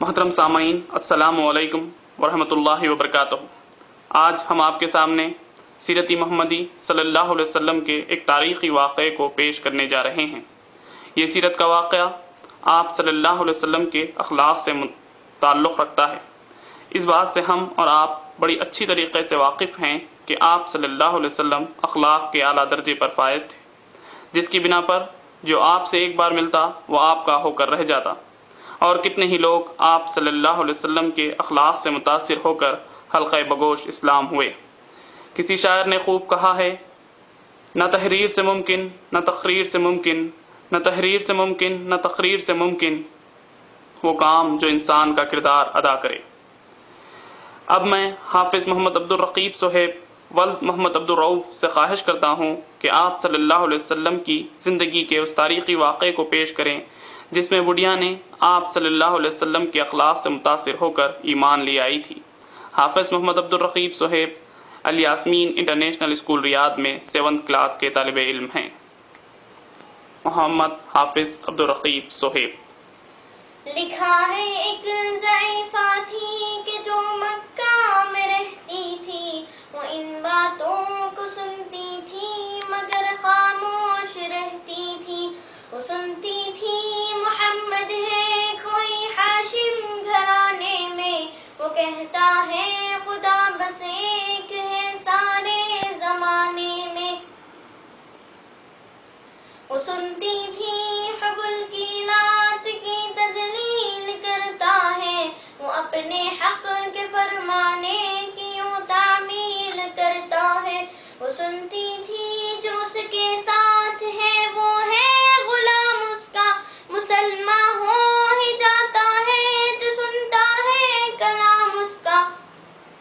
محترم سامعین، السلام علیکم ورحمۃ اللہ وبرکاتہ۔ آج ہم آپ کے سامنے سیرت محمدی صلی اللہ علیہ وسلم کے ایک تاریخی واقعے کو پیش کرنے جا رہے ہیں۔ یہ سیرت کا واقعہ آپ صلی اللہ علیہ وسلم کے اخلاق سے تعلق رکھتا ہے۔ اس بات سے ہم اور آپ بڑی اچھی طریقے سے واقف ہیں کہ آپ صلی اللہ علیہ وسلم اخلاق کے اعلیٰ درجے پر فائز تھے، جس کی بنا پر جو آپ سے ایک بار ملتا وہ آپ کا ہو کر رہ جاتا، اور کتنے ہی لوگ آپ صلی اللہ علیہ وسلم کے اخلاق سے متاثر ہو کر حلقہ بگوش اسلام ہوئے۔ کسی شاعر نے خوب کہا ہے، نہ تحریر سے ممکن نہ تقریر سے ممکن، نہ تحریر سے ممکن نہ تقریر سے ممکن وہ کام جو انسان کا کردار ادا کرے۔ اب میں حافظ محمد عبد الرقیب صہیب ولد محمد عبد الرؤف سے خواہش کرتا ہوں کہ آپ صلی اللہ علیہ وسلم کی زندگی کے اس تاریخی واقعے کو پیش کریں جس میں بڑھیا نے آپ صلی اللہ علیہ وسلم کے اخلاق سے متاثر ہو کر ایمان لے آئی تھی۔ حافظ محمد عبد الرقیب صہیب الیاسمین انٹرنیشنل اسکول ریاض میں 7th کلاس کے طالب علم ہیں۔ محمد حافظ عبد الرقیب صہیب۔ لکھا ہے ایک ضعیفہ تھی کہ جو مکہ میں رہتی تھی، وہ ان باتوں کو سنتی تھی مگر خاموش رہتی تھی۔ وہ سنتی تھی محمد ہے کوئی ہاشم گھرانے میں، وہ کہتا ہے خدا بس ایک ہے سارے زمانے میں۔ وہ سنتی تھی حبل کی لات کی تجلیل کرتا ہے، وہ اپنے حق کے فرمانے کی یوں تعمیل کرتا ہے۔ وہ سنتی تھی جو اس کے ساتھ ہے وہ ہے غلام اس کا، مسلمان ہو ہی جاتا ہے جو سنتا ہے کلام اس کا۔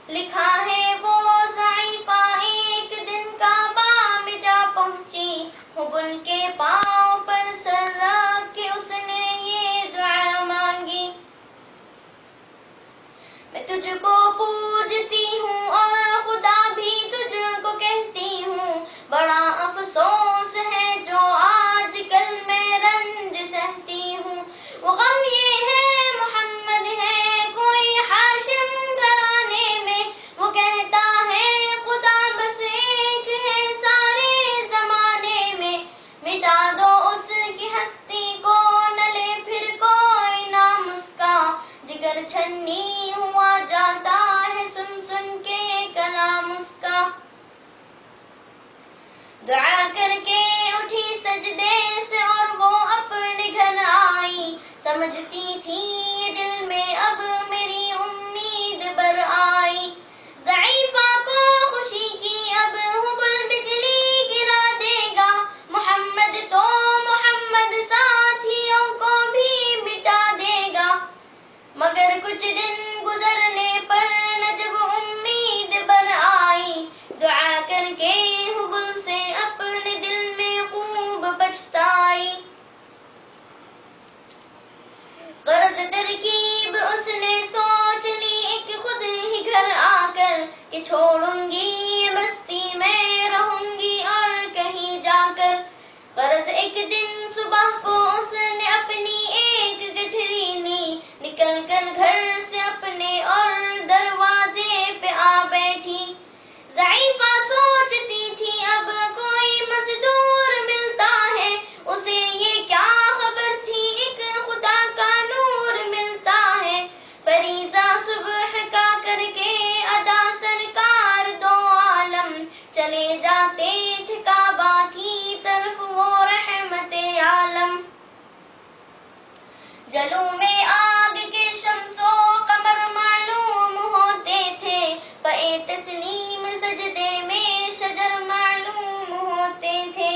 لکھا ہے وہ ضعیفہ ایک دن کعبہ میں جا پہنچی، حبل کے پاؤں پر سر رکھ کے اس نے یہ دعا مانگی، میں تجھ کو پوجتی ہوں اور خدا بھی تجھ کو کہتی ہوں، بڑا افسوس ہے جو آج کل میں رنج سہتی ہوں۔ وہ غم یہ ہے محمد ہے کوئی ہاشم گھرانے میں، وہ کہتا ہے خدا بس ایک ہے سارے زمانے میں۔ مٹا دو اس کی ہستی کو نہ لے پھر کوئی نام اس کا، جگر چھنی ہوا جاتا ہے سن سن کے کلام اس کا۔ دعا کر کے اٹھی سجدے سے اور وہ اپنے گھر آئی، سمجھتی تھی دل میں اب میری امید بر آئی۔ ضعیفہ کو خوشی کی اب حبل بجلی گرا دے گا، محمد تو محمد ساتھیوں کو بھی مٹا دے گا۔ مگر کچھ دن گزرنے پر نہ جب امید بر آئی، دعا کر کے حبل سے اپنے دل میں خوب پچھتائی۔ غرض ترکیب اس نے سوچ لی ایک خود ہی گھر آ کر، کہ چھوڑوں گی یہ بستی میں رہوں گی اور کہیں جا کر۔ غرض ایک دن صبح کو اس نے اپنی ایک گٹھری لی، نکل کر گھر سے اپنے اور دروازے پہ آ بیٹھی۔ ضعیفہ سوچتی تھی اب کوئی مزدور ملتا ہے، اسے یہ کیا خبر تھی ایک خدا کا نور ملتا ہے۔ فریضہ صبح کا کر کے ادا سرکار دو عالم، چلے جاتے تھے کعبہ کی طرف وہ رحمت عالم۔ جلو میں آگ کے شمس و قمر معلوم ہوتے تھے، پائے تسلیم سجدے میں شجر معلوم ہوتے تھے۔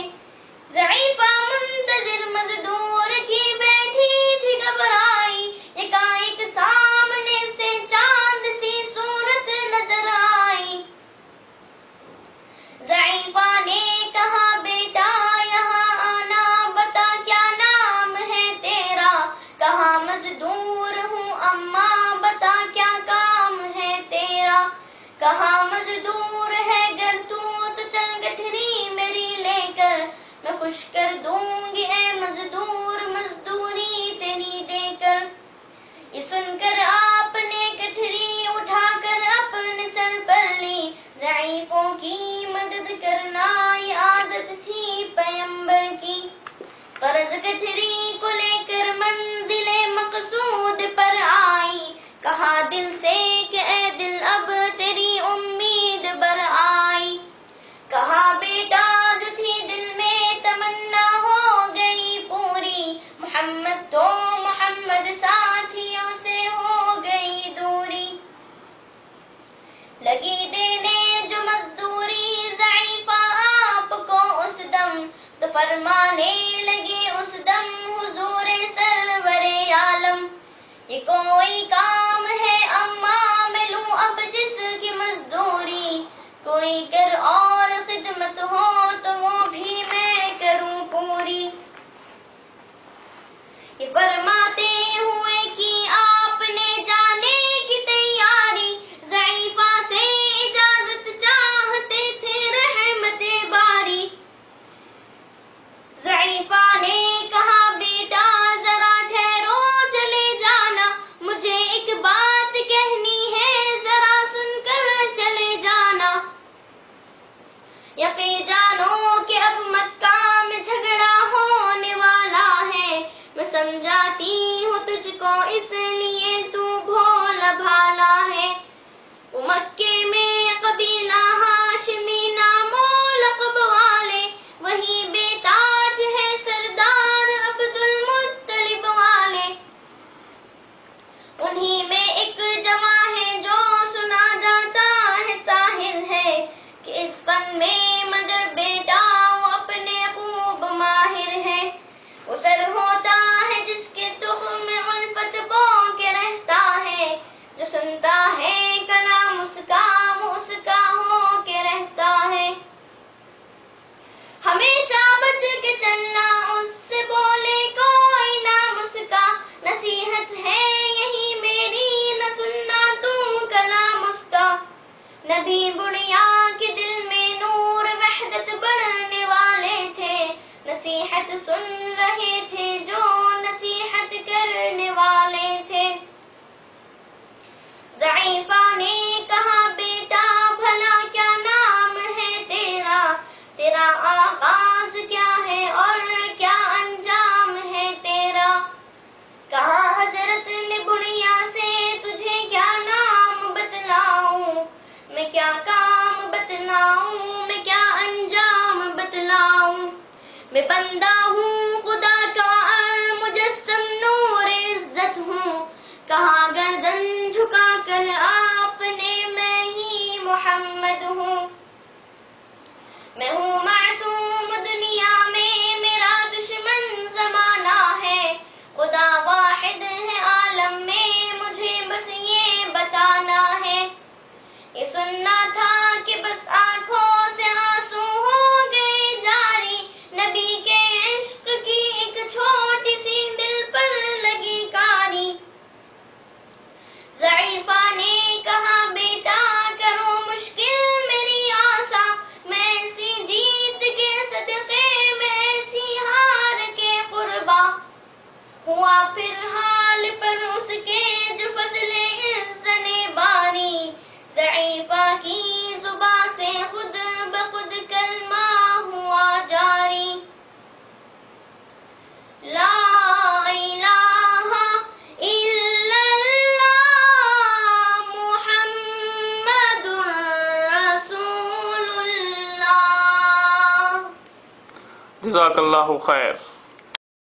ضعیفہ منتظر مزدور کی بیٹھی تھی گھبرائی، یکایک سامنے سے چاند سی صورت نظر آئی۔ ضعیفہ نے کہا بیٹا یہاں آنا، بتا کیا نام ہے تیرا، کہاں مزدور ہوں اماں بتا کیا کام ہے تیرا، کہاں مزدور ہے گر تو چل گٹھری میری لے کر، میں خوش کر دوں گی اے مزدور مزدوری تیری دے کر۔ یہ سن کر آپ نے کٹھری اٹھا کر اپنے سر پر لی، ضعیفوں کی مدد کرنا یہ عادت تھی پیغمبر کی۔ قرض کٹھری کو لے کر منزل مقصود پر آئی، کہا دل سے کہ اے دل اب تیری امید بر آئی، کہا بیٹا جو تھی دل میں تمنا ہو گئی پوری، محمد تو محمد ساتھیوں سے ہو گئی دوری۔ لگی دینے جو مزدوری ضعیفہ آپ کو اس دم، تو فرمانے لگے اس دم حضور سرور عالم، یہ کوئی کام ہے اما میں لوں اب جس کی مزدوری، کوئی کر اور خدمت ہو تو وہ بھی میں کروں پوری۔ یہ فرماتے ہوئے کہ آپ نے جانے کی تیاری، ضعیفہ سے اجازت چاہتے تھے رحمت باری۔ ضعیفہ نے کہا بیٹا ذرا ٹھہرو چلے جانا، مجھے ایک بات کہنی ہے ذرا سن کر چلے جانا۔ یقین جانو کہ اب مکہ میں جھگڑا ہونے والا ہے، میں سمجھاتی ہوں تجھ کو اس لیے تو بھولا بھالا ہے۔ وہ مکے میں قبیلہ ہاشمی نام و لقب والے، وہی بے تاج ہے سردار عبد المطلب والے، انہی میں ایک جواں ہے جو سنا جاتا ہے ساحر ہے، کہ اس فن میں مگر بیٹا وہ اپنے خوب ماہر ہے۔ وہ سر ہوتا ہے جس کے تخم میں الفت بو کے رہتا ہے، جو سنتا ہے کلام اس کا وہ اس کا ہو کے رہتا ہے۔ ہمیشہ بچ کے چلنا اس سے بولے کوئی نام اس کا، نصیحت ہے یہی میری نہ سننا تو کلام اس کا۔ نبی بڑیا کے دل میں نور وحدت بڑھنے والے تھے، نصیحت سن رہے تھے جو نصیحت کرنے والے تھے۔ ضعیفہ نے کہا بیٹا بھلا کیا نام ہے تیرا، تیرا آغاز کیا ہے اور کیا انجام ہے تیرا؟ کہا حضرت نے بڑھیا سے تجھے کیا نام بتلاؤں، میں کیا کام بتلاؤں، میں کیا انجام بتلاؤں؟ میں بندہ ہوں خدا کا اور مجسم نور عزت ہوں، کہا گردن جھکا کر آپ نے میں ہی محمد ہوں۔ میں ہوں معصوم دنیا میں میرا دشمن زمانہ ہے، خدا واحد ہے عالم میں مجھے بس یہ بتانا ہے۔ یہ سننا تھا کہ بس آنکھوں سے آنسو ہو گئے جاری، نبی کے عشق کی ایک چھوٹی سی دل پر لگی کاری۔ ضعیفہ نے کہا بیٹا کرو مشکل میری آسا، میں ایسی جیت کے صدقے میں ایسی ہار کے قربا، ہوا پھر حال پر اس کے جو فضل اذن باری، ضعیفہ کی زبان سے خود بخود کلمہ ہوا جاری، لا الہ الا اللہ محمد رسول اللہ۔ جزاک اللہ خیر۔